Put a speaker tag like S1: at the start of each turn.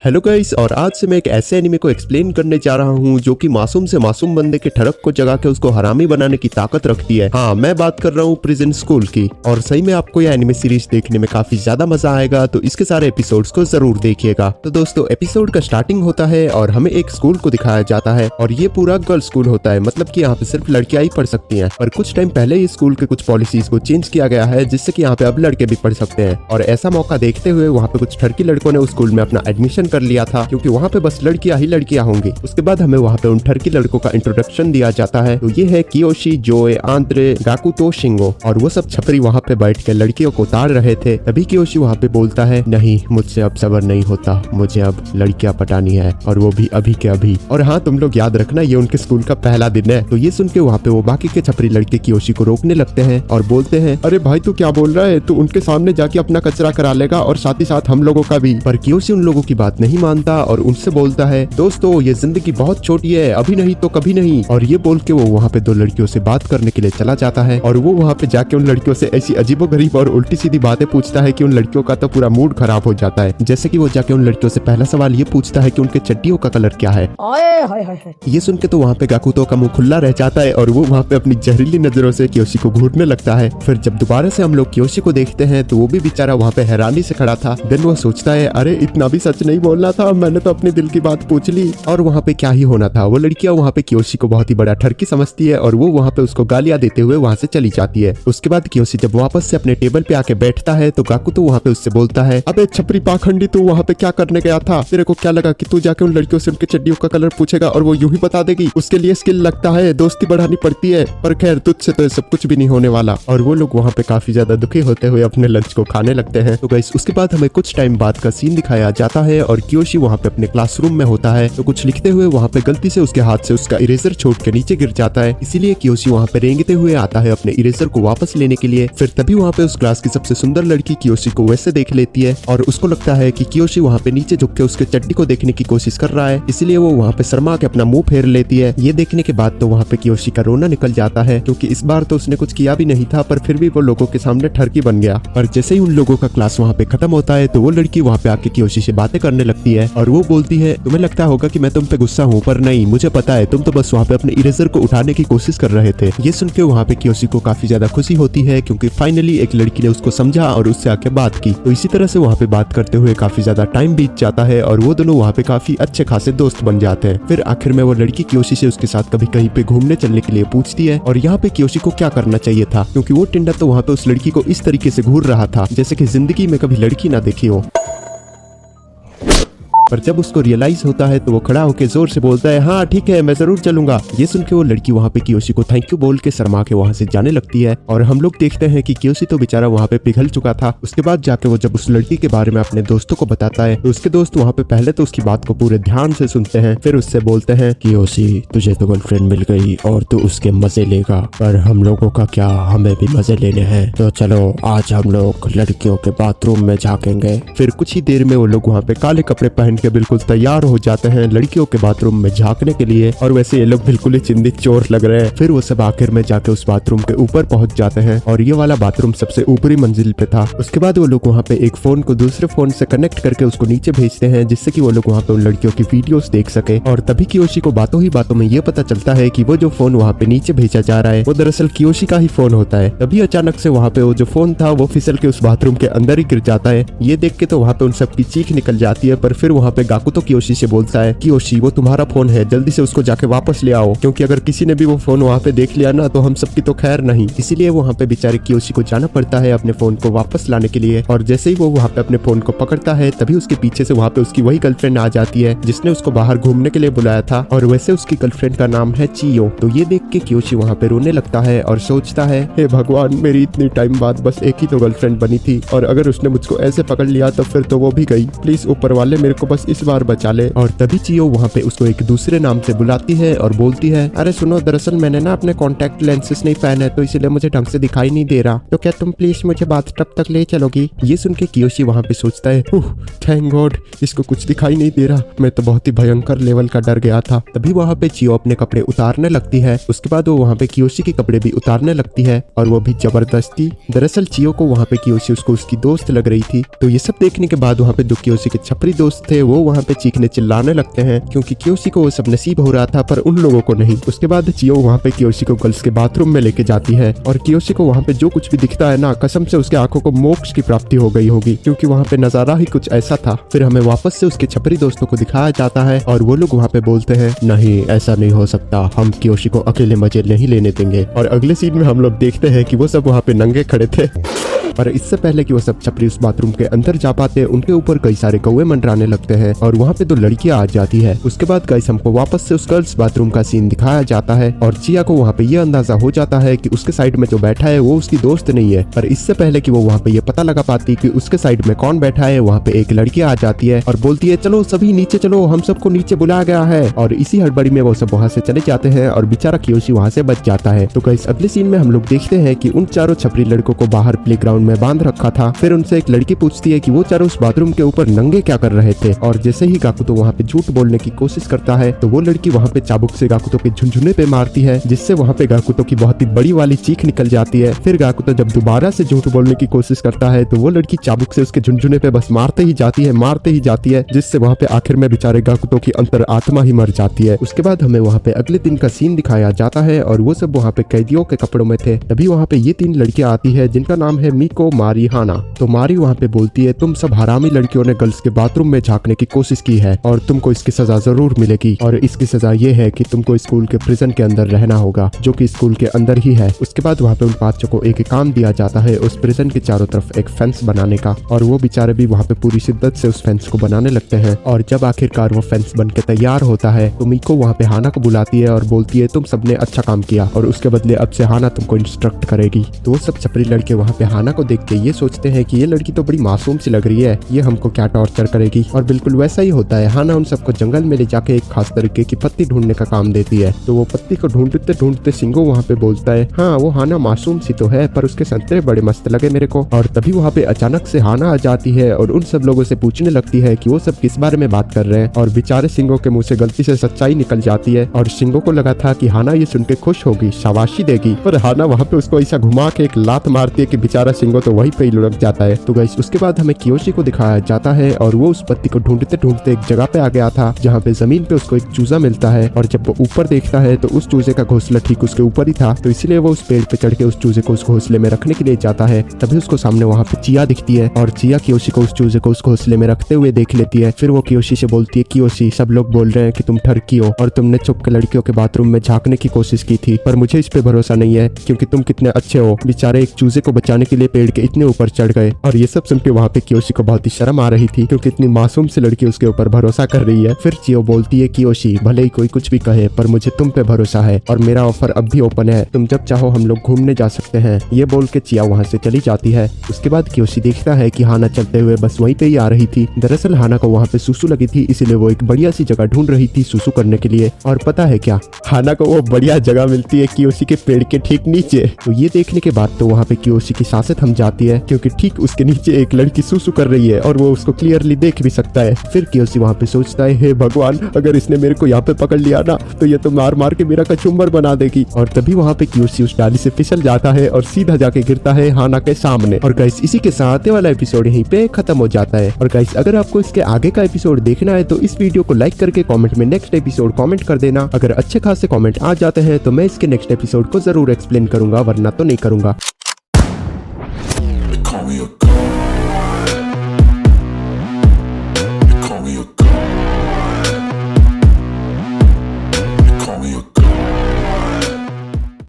S1: Hello guys, और आज से मैं एक ऐसे एनिमे को एक्सप्लेन करने जा रहा हूँ जो कि मासूम से मासूम बंदे के ठड़क को जगा के उसको हरामी बनाने की ताकत रखती है। हाँ, मैं बात कर रहा हूँ प्रिजन स्कूल की। और सही में आपको यह एनिमे सीरीज देखने में काफी ज्यादा मजा आएगा, तो इसके सारे एपिसोड्स को जरूर देखिएगा। तो दोस्तों, एपिसोड का स्टार्टिंग होता है और हमें एक स्कूल को दिखाया जाता है और ये पूरा गर्ल्स स्कूल होता है, मतलब की यहाँ पे सिर्फ लड़कियां ही पढ़ सकती है। पर कुछ टाइम पहले इस स्कूल के कुछ पॉलिसीज को चेंज किया गया है जिससे की यहाँ पे अब लड़के भी पढ़ सकते हैं। और ऐसा मौका देखते हुए वहाँ पे कुछ ठरकी लड़कों ने उस स्कूल में अपना एडमिशन कर लिया था, क्योंकि वहाँ पे बस लड़कियां ही लड़कियां होंगी। उसके बाद हमें वहाँ पे उन ठरकी लड़कों का इंट्रोडक्शन दिया जाता है। तो ये है कियोशी, जोए, आंद्रे, गाकुतो, शिंगो, और वो सब छपरी वहाँ पे बैठ के लड़कियों को उतार रहे थे। तभी कियोशी वहाँ पे बोलता है, नहीं, मुझसे अब सब्र नहीं होता, मुझे अब लड़कियां पटानी है, और वो भी अभी के अभी। और हाँ, तुम लोग याद रखना, ये उनके स्कूल का पहला दिन है। तो ये सुन के वहाँ पे वो बाकी के छपरी लड़के कियोशी को रोकने लगते हैं और बोलते हैं, अरे भाई तू क्या बोल रहा है, तू उनके सामने जाके अपना कचरा करा लेगा और साथ ही साथ हम लोगों का भी। पर कियोशी उन लोगों की बात नहीं मानता और उनसे बोलता है, दोस्तों ये जिंदगी बहुत छोटी है, अभी नहीं तो कभी नहीं। और ये बोल के वो वहाँ पे दो लड़कियों से बात करने के लिए चला जाता है और वो वहाँ पे जाके उन लड़कियों से ऐसी अजीबोगरीब और उल्टी सीधी बातें पूछता है कि उन लड़कियों का तो पूरा मूड खराब हो जाता है। जैसे कि वो जाके उन लड़कियों से पहला सवाल ये पूछता है कि उनके चड्डियों का कलर क्या है। ये सुन के तो वहाँ पे गाकुतो का मुंह खुला रह जाता है और वो वहाँ पे अपनी जहरीली नजरों से कियोशी को घूरने लगता है। फिर जब दोबारा से हम लोग कियोशी को देखते हैं तो वो भी बेचारा वहाँ पे हैरानी से खड़ा था। देन वो सोचता है, अरे इतना भी सच नहीं बोलना था, मैंने तो अपने दिल की बात पूछ ली। और वहाँ पे क्या ही होना था, वो लड़कियां वहाँ पे कियोशी को बहुत ही बड़ा ठरकी समझती है और वो वहाँ पे उसको गालियां देते हुए वहाँ से चली जाती है। उसके बाद कियोशी जब वापस से अपने टेबल पे आके बैठता है तो गाकुतो वहाँ पे उससे बोलता है, अबे छपरी पाखंडी, तू वहाँ पे क्या करने गया था? तेरे को क्या लगा कि तू जाके उन लड़कियों से उनके चड्डियों का कलर पूछेगा और वो यूं ही बता देगी? उसके लिए स्किल लगता है, दोस्ती बढ़ानी पड़ती है। पर खैर, तुझसे तो सब कुछ भी नहीं होने वाला। और वो लोग वहाँ पे काफी ज्यादा दुखी होते हुए अपने लंच को खाने लगते हैं। तो गाइस, उसके बाद हमें कुछ टाइम बाद का सीन दिखाया जाता है और कियोशी वहाँ पे अपने क्लासरूम में होता है। तो कुछ लिखते हुए वहाँ पे गलती से उसके हाथ से उसका इरेजर छोड़ के नीचे गिर जाता है। इसीलिए कियोशी वहाँ पे रेंगते हुए आता है अपने इरेजर को वापस लेने के लिए। फिर तभी वहाँ पे उस क्लास की सबसे सुंदर लड़की कियोशी को वैसे देख लेती है और उसको लगता है कि कियोशी वहाँ पे नीचे झुक के उसके चड्डी को देखने की कोशिश कर रहा है, इसलिए वो वहाँ पे शर्मा के अपना मुंह फेर लेती है। ये देखने के बाद तो वहाँ पे कियोशी का रोना निकल जाता है, क्योंकि इस बार तो उसने कुछ किया भी नहीं था, पर फिर भी वो लोगों के सामने ठरकी बन गया। और जैसे ही उन लोगों का क्लास वहाँ पे खत्म होता है तो वो लड़की वहाँ पे आके कियोशी से बातें करने लगती है और वो बोलती है, तुम्हें लगता होगा कि मैं तुम पे गुस्सा हूँ, पर नहीं, मुझे पता है, तुम तो बस वहाँ पे अपने इरेजर को उठाने की कोशिश कर रहे थे। ये सुन के वहाँ पे कियोशी को काफी ज्यादा खुशी होती है, क्योंकि फाइनली एक लड़की ने उसको समझा और उससे आके बात की। तो इसी तरह से वहाँ पे बात करते हुए काफी ज्यादा टाइम बीत जाता है और वो दोनों वहाँ पे काफी अच्छे खासे दोस्त बन जाते हैं। फिर आखिर में वो लड़की कियोशी से उसके साथ कभी कहीं पे घूमने चलने के लिए पूछती है और यहाँ पे कियोशी को क्या करना चाहिए था, क्योंकि वो टिंडा तो वहाँ पे उस लड़की को इस तरीके से घूर रहा था जैसे कि जिंदगी में कभी लड़की ना देखी हो। पर जब उसको रियलाइज होता है तो वो खड़ा होकर जोर से बोलता है, हाँ ठीक है, मैं जरूर चलूंगा। ये सुन के वो लड़की वहाँ पे कियोशी को थैंक यू बोल के शर्मा के वहाँ से जाने लगती है और हम लोग देखते हैं कि कियोशी तो बेचारा वहाँ पे पिघल चुका था। उसके बाद जाके वो जब उस लड़की के बारे में अपने दोस्तों को बताता है तो उसके दोस्त वहाँ पे पहले तो उसकी बात को पूरे ध्यान से सुनते हैं, फिर उससे बोलते हैं, कियोशी, तुझे तो गर्लफ्रेंड मिल गई और तू उसके मजे लेगा, पर हम लोगों का क्या, हमें भी मजे लेने हैं। तो चलो आज हम लोग लड़कियों के बाथरूम में झाँकेंगे। फिर कुछ ही देर में वो लोग वहाँ पे काले कपड़े पहन के बिल्कुल तैयार हो जाते हैं लड़कियों के बाथरूम में झांकने के लिए, और वैसे ये लोग बिल्कुल ही चिंतित चोर लग रहे हैं। फिर वो सब आखिर में जाके उस बाथरूम के ऊपर पहुंच जाते हैं और ये वाला बाथरूम सबसे ऊपरी मंजिल पे था। उसके बाद वो लोग वहाँ पे एक फोन को दूसरे फोन से कनेक्ट करके उसको नीचे भेजते हैं, जिससे कि वो लोग वहाँ पे उन लड़कियों की वीडियोस देख सके। और तभी कियोशी को बातों ही बातों में ये पता चलता है कि वो जो फोन वहाँ पे नीचे भेजा जा रहा है वो दरअसल कियोशी का ही फोन होता है। तभी अचानक से वहाँ पे वो जो फोन था वो फिसल के उस बाथरूम के अंदर ही गिर जाता है। ये देख के तो वहाँ पे उन सबकी चीख निकल जाती है, पर फिर वहाँ पे गाकुतो कियोशी से बोलता है, कियोशी, वो तुम्हारा फोन है, जल्दी से उसको जाके वापस ले आओ, क्योंकि अगर किसी ने भी वो फोन वहाँ पे देख लिया ना तो हम सबकी तो खैर नहीं। इसीलिए वहाँ पे बेचारे कियोशी को जाना पड़ता है अपने फोन को वापस लाने के लिए। और जैसे ही वो वहाँ पे अपने फोन को पकड़ता है तभी उसके पीछे से वहाँ पे उसकी वही गर्लफ्रेंड आ जाती है जिसने उसको बाहर घूमने के लिए बुलाया था, और वैसे उसकी गर्लफ्रेंड का नाम है चियो। तो ये देख के कियोशी वहाँ पे रोने लगता है और सोचता है, हे भगवान, मेरी इतनी टाइम बाद बस एक ही तो गर्लफ्रेंड बनी थी, और अगर उसने मुझको ऐसे पकड़ लिया तो फिर तो वो भी गई। प्लीज ऊपर वाले मेरे को बस इस बार बचा ले। और तभी चियो वहाँ पे उसको एक दूसरे नाम से बुलाती है और बोलती है, अरे सुनो, दरअसल मैंने ना अपने कॉन्टैक्ट लेंसेज नहीं पहने तो इसलिए मुझे ढंग से दिखाई नहीं दे रहा, तो क्या तुम प्लीज मुझे बाथटब तक ले चलोगी? ये सुन के कियोशी वहाँ पे सोचता है, थैंक गॉड, इसको कुछ दिखाई नहीं दे रहा, मैं तो बहुत ही भयंकर लेवल का डर गया था। तभी वहाँ पे चियो अपने कपड़े उतारने लगती है। उसके बाद वो वहाँ पे कियोशी के कपड़े भी उतारने लगती है, और वो भी जबरदस्ती। दरअसल चियो को वहाँ पे कियोशी उसको उसकी दोस्त लग रही थी। तो ये सब देखने के बाद वहाँ पे जो कियोशी के छपरी दोस्त थे वो वहाँ पे चीखने चिल्लाने लगते हैं क्योंकि कियोशी को वो सब नसीब हो रहा था पर उन लोगों को नहीं। उसके बाद चियो वहाँ पे कियोशी को गर्ल्स के बाथरूम में लेके जाती है और कियोशी को वहाँ पे जो कुछ भी दिखता है ना, कसम से उसके आंखों को मोक्ष की प्राप्ति हो गई होगी क्योंकि वहाँ पे नजारा ही कुछ ऐसा था। फिर हमें वापस से उसके छपरी दोस्तों को दिखाया जाता है और वो लोग वहाँ पे बोलते हैं नहीं ऐसा नहीं हो सकता, हम कियोशी को अकेले मजे नहीं लेने देंगे। और अगले सीन में हम लोग देखते हैं कि वो सब वहाँ पे नंगे खड़े थे। पर इससे पहले कि वो सब छपरी उस बाथरूम के अंदर जा पाते, उनके ऊपर कई सारे कौवे मंडराने लगते हैं और वहाँ पे 2 लड़कियां आ जाती है। उसके बाद गाइस हमको वापस से उस गर्ल्स बाथरूम का सीन दिखाया जाता है और चिया को वहाँ पे ये अंदाजा हो जाता है कि उसके साइड में जो बैठा है वो उसकी दोस्त नहीं है। पर इससे पहले कि वो वहाँ पे ये पता लगा पाती कि उसके साइड में कौन बैठा है, वहाँ पे एक लड़की आ जाती है और बोलती है चलो सभी नीचे चलो, हम सबको नीचे बुलाया गया है। और इसी हड़बड़ी में वो सब वहाँ से चले जाते हैं और बेचारा कियोशी वहाँ से बच जाता है। तो गाइस अगले सीन में हम लोग देखते हैं कि उन चारों छपरी लड़कों को बाहर प्लेग्राउंड में बांध रखा था। फिर उनसे एक लड़की पूछती है कि वो चारों उस बाथरूम के ऊपर नंगे क्या कर रहे थे और जैसे ही गाकुतो वहाँ पे झूठ बोलने की कोशिश करता है तो वो लड़की वहाँ पे चाबुक से गाकुतो के झुनझुने पे मारती है, जिससे वहाँ पे गाकुतो की बहुत ही बड़ी वाली चीख निकल जाती है। फिर गाकुतो जब दोबारा से झूठ बोलने की कोशिश करता है तो वो लड़की चाबुक से उसके झुनझुने पे बस मारते ही जाती है, जिससे वहाँ पे आखिर में बेचारे गाकुतो की अंतर आत्मा ही मर जाती है। उसके बाद हमें वहाँ पे अगले दिन का सीन दिखाया जाता है और वो सब वहाँ पे कैदियों के कपड़ों में थे। तभी वहाँ पे ये 3 लड़कियां आती है जिनका नाम है मिको, मारी, हाना। तो मारी वहाँ पे बोलती है तुम सब हरामी लड़कियों ने गर्ल्स के बाथरूम में झांकने की कोशिश की है और तुमको इसकी सजा जरूर मिलेगी और इसकी सजा ये है कि तुमको स्कूल के प्रिजन के अंदर रहना होगा जो कि स्कूल के अंदर ही है। उसके बाद वहाँ पे उन 5 को एक काम दिया जाता है उस प्रिजन के चारों तरफ एक फेंस बनाने का और वो बेचारे भी वहाँ पे पूरी शिद्दत से उस फेंस को बनाने लगते हैं। और जब आखिरकार वो फेंस बन के तैयार होता है तो मिको वहाँ पे हाना को बुलाती है और बोलती है तुम सबने अच्छा काम किया और उसके बदले अब से हाना तुमको इंस्ट्रक्ट करेगी। तो वो सब छपरी लड़के वहाँ पे हाना को देख के ये सोचते हैं कि ये लड़की तो बड़ी मासूम सी लग रही है, ये हमको क्या टॉर्चर करेगी। और बिल्कुल वैसा ही होता है। हाना उन सबको जंगल में ले जाके एक खास तरीके की पत्ती ढूंढने का काम देती है। तो वो पत्ती को ढूंढते ढूंढते सिंगो वहाँ पे बोलता है हाँ वो हाना मासूम सी तो है पर उसके संतरे बड़े मस्त लगे मेरे को। और तभी वहाँ पे अचानक से हाना आ जाती है और उन सब लोगों से पूछने लगती है कि वो सब किस बारे में बात कर रहे हैं। और बेचारे सिंगो के मुंह से गलती से सच्चाई निकल जाती है और सिंगो को लगा था कि हाना ये सुन के खुश होगी, शाबाशी देगी, पर हाना वहाँ पे उसको ऐसा घुमा के एक लात मारती है कि बेचारा सिंगो तो वहीं पे ही लुढ़क जाता है। तो गाइस उसके बाद हमें कियोशी को दिखाया जाता है और वो उस पत्ती को ढूंढते ढूंढते एक जगह पे आ गया था जहाँ पे जमीन पे उसको एक चूजा मिलता है और जब वो ऊपर देखता है तो उस चूजे का घोंसला ठीक उसके ऊपर ही था। तो इसलिए वो उस पेड़ पे चढ़ के उस चूजे को उस घोंसले में रखने के लिए जाता है। तभी उसको सामने वहाँ पे चिया दिखती है और चिया कियोशी को उस चूजे को उस घोंसले में रखते हुए देख लेती है। फिर वो कियोशी से बोलती है कियोशी सब लोग बोल रहे हैं कि तुम ठरकी हो और तुमने छुप के लड़कियों के बाथरूम में झांकने की कोशिश की थी, पर मुझे इस पे भरोसा नहीं है क्योंकि तुम कितने अच्छे हो, बेचारे एक चूजे को बचाने के लिए पेड़ के इतने ऊपर चढ़ गए। और ये सब सुन के वहाँ पे कियोशी को बहुत ही शर्म आ रही थी क्योंकि इतनी मासूम सी लड़की उसके ऊपर भरोसा कर रही है। फिर चियो बोलती है कियोशी भले ही कोई कुछ भी कहे पर मुझे तुम पे भरोसा है और मेरा ऑफर अब भी ओपन है, तुम जब चाहो हम लोग घूमने जा सकते हैं। ये बोल के चिया वहाँ से चली जाती है। उसके बाद कियोशी देखता है कि हाना चलते हुए बस वहीं पे ही आ रही थी। दरअसल हाना को वहाँ पे सुसु लगी थी इसलिए वो एक बढ़िया सी जगह ढूंढ रही थी सुसु करने के लिए। और पता है क्या, हाना को वो बढ़िया जगह मिलती है कियोशी के पेड़ के ठीक नीचे। तो ये देखने के बाद तो वहाँ पे कियोशी की सांसें थम जाती है क्योंकि ठीक उसके नीचे एक लड़की सुसु कर रही है और वो उसको क्लियरली देख भी सकता है। फिर कियोशी वहाँ पे सोचता है हे भगवान अगर इसने मेरे को यहाँ पे पकड़ लिया ना तो ये तो मार मार के मेरा कचुम्बर बना देगी। और तभी वहाँ पे कियोशी उस डाली से फिसल जाता है और सीधा जाके गिरता है हाना के सामने। और गाइस इसी के साथ ये वाला एपिसोड यहीं पे खत्म हो जाता है। और गाइस अगर आपको इसके आगे का एपिसोड देखना है तो इस वीडियो को लाइक करके कमेंट में नेक्स्ट एपिसोड कमेंट कर देना। अगर अच्छे खासे कमेंट आ जाते हैं तो मैं इसके नेक्स्ट एपिसोड को जरूर एक्सप्लेन करूंगा, वरना तो नहीं करूंगा।